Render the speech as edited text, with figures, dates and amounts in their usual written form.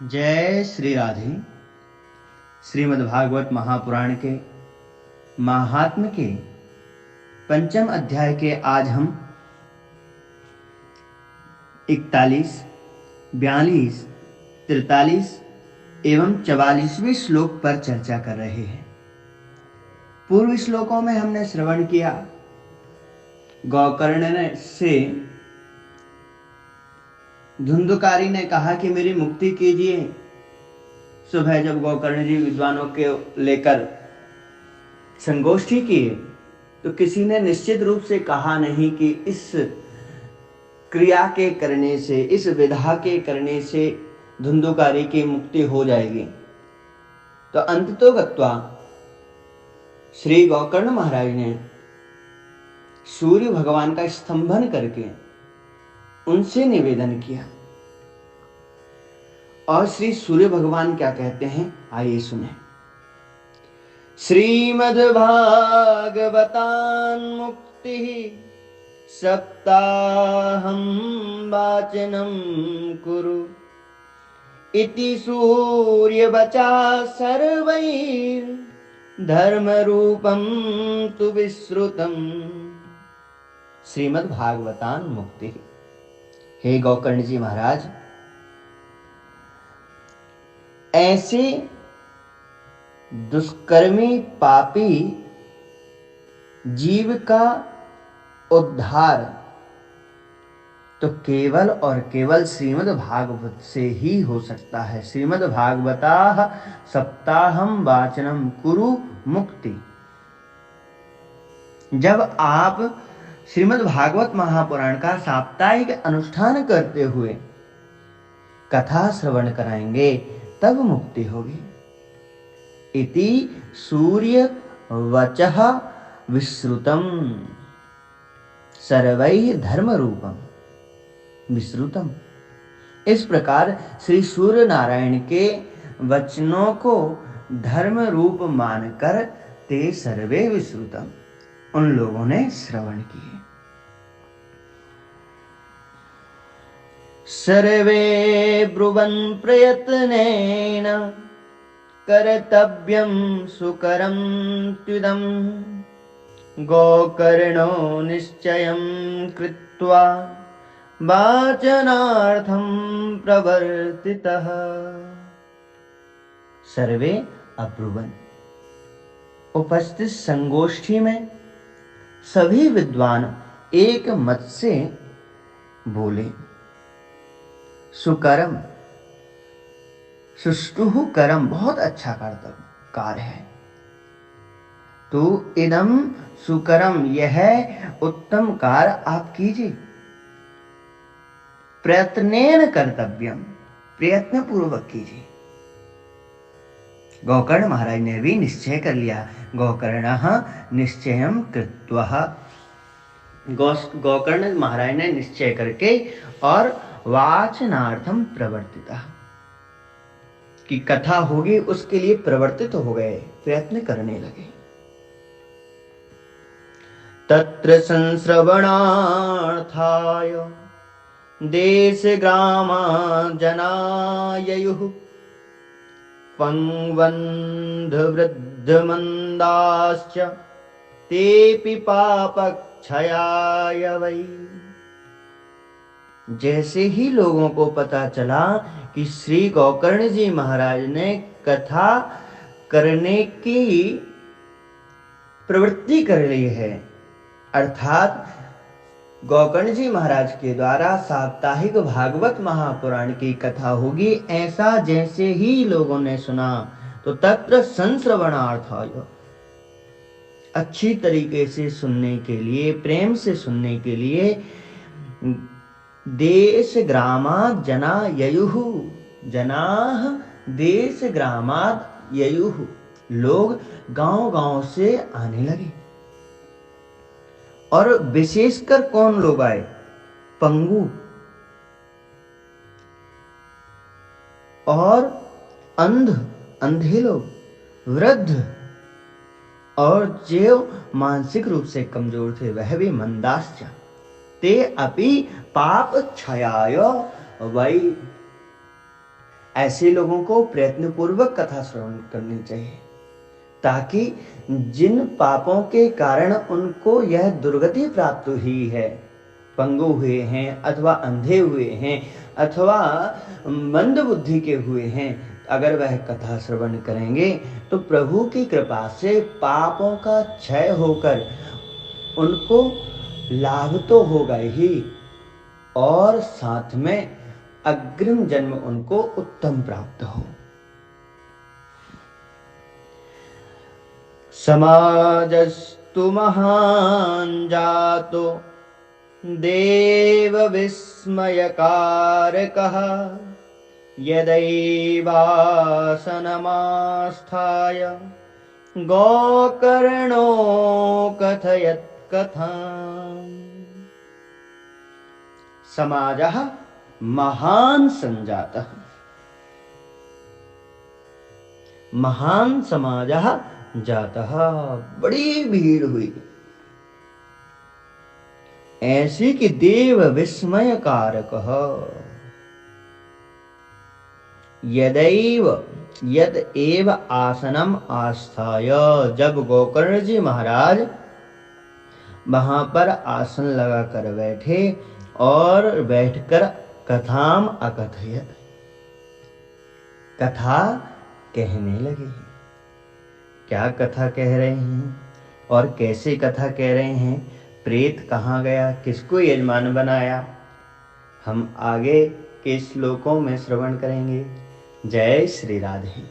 जय श्री राधे। श्रीमद्भागवत महापुराण के महात्म्य के पंचम अध्याय के आज हम 41, 42, 43 एवं 44वें श्लोक पर चर्चा कर रहे हैं। पूर्व श्लोकों में हमने श्रवण किया, गौकर्ण से धुंधुकारी ने कहा कि मेरी मुक्ति कीजिए। सुबह जब गौकर्ण जी विद्वानों के लेकर संगोष्ठी किए तो किसी ने निश्चित रूप से कहा नहीं कि इस क्रिया के करने से, इस विधा के करने से धुंधुकारी की मुक्ति हो जाएगी। तो अंततो गत्वा श्री गौकर्ण महाराज ने सूर्य भगवान का स्तंभन करके उनसे निवेदन किया। और श्री सूर्य भगवान क्या कहते हैं, आइए सुने। श्रीमद्भागवतान् मुक्ति सप्ताहं वाचनं कुरु इति सूर्यवचा सर्वैर्धर्मरूपं तु विश्रुतम्। श्रीमद्भागवतान् मुक्ति। हे गौकर्ण जी महाराज, ऐसे दुष्कर्मी पापी जीव का उद्धार तो केवल और केवल श्रीमद् भागवत से ही हो सकता है। श्रीमद् भागवताः सप्ताहं वाचनं कुरु मुक्ति। जब आप श्रीमद् भागवत महापुराण का साप्ताहिक अनुष्ठान करते हुए कथा श्रवण कराएंगे तब मुक्ति होगी। इति सूर्य वचः विश्रुतम सर्वैः धर्म रूपम विश्रुतम। इस प्रकार श्री सूर्य नारायण के वचनों को धर्म रूप मानकर ते सर्वे विश्रुतम, उन लोगों ने श्रवण किए। सर्वे ब्रुवन् प्रयत्नेन कर्तव्यं सुकरं त्विदं गौकर्णो निश्चयं कृत्वा वाचनार्थं प्रवर्तितः। सर्वे अब्रुवन्। उपस्थित संगोष्ठी में सभी विद्वान एक मत से बोले। सुकरम, सुष्टुः करम, बहुत अच्छा कार्य है। तो इदम सुकरम, यह उत्तम कार्य आप कीजिए। प्रयत्नेन कर्तव्यम, प्रयत्न पूर्वक कीजिए। गौकर्ण महाराज ने भी निश्चय कर लिया। गौकर्णः निश्चयं कृत्वा, गौकर्ण महाराज ने निश्चय करके और वाचनार्थम प्रवर्तिता, कि कथा होगी उसके लिए प्रवर्तित हो गए, प्रयत्न करने लगे। तत्र संश्रवणार्थाय देश ग्रामा जनाययुः पंगवन्ध वृद्ध मंदाश्च तेपि पापक्षयाय वै। जैसे ही लोगों को पता चला कि श्री गौकर्ण जी महाराज ने कथा करने की प्रवृत्ति कर ली है, अर्थात गौकर्ण जी महाराज के द्वारा साप्ताहिक भागवत महापुराण की कथा होगी, ऐसा जैसे ही लोगों ने सुना तो तत्र संश्रवणार्थाय, अच्छी तरीके से सुनने के लिए, प्रेम से सुनने के लिए, देश ग्रामात् जना ययुः, जनाः देश ग्रामात् ययुः, लोग गांव-गांव से आने लगे। और विशेषकर कौन लोग आए? पंगु और अंधे लोग, वृद्ध और जो मानसिक रूप से कमजोर थे वह भी मंदाश्च ते अपि पाप क्षयाय वै, ऐसे लोगों को प्रयत्नपूर्वक कथा श्रवण करनी चाहिए, ताकि जिन पापों के कारण उनको यह दुर्गति प्राप्त हुई है, पंगु हुए हैं अथवा अंधे हुए हैं अथवा मंद बुद्धि के हुए हैं, अगर वह कथा श्रवण करेंगे तो प्रभु की कृपा से पापों का क्षय होकर उनको लाभ तो होगा ही, और साथ में अग्रिम जन्म उनको उत्तम प्राप्त हो। समाजस्तु महान् जातो देव विस्मयकारकः यदैवासनमास्थाय गोकर्णो कथयत् कथाम्। समाजः महान् संजातः, महान समाजः जातः, बड़ी भीड़ हुई ऐसी कि देव विस्मय कारकः, यद एव आसनम आस्थाय, जब गोकर्ण जी महाराज वहां पर आसन लगाकर बैठे और बैठकर कथाम अकथयत, कथा कहने लगे। क्या कथा कह रहे हैं और कैसे कथा कह रहे हैं, प्रेत कहाँ गया, किसको यजमान बनाया, हम आगे के श्लोकों में श्रवण करेंगे। जय श्री राधे।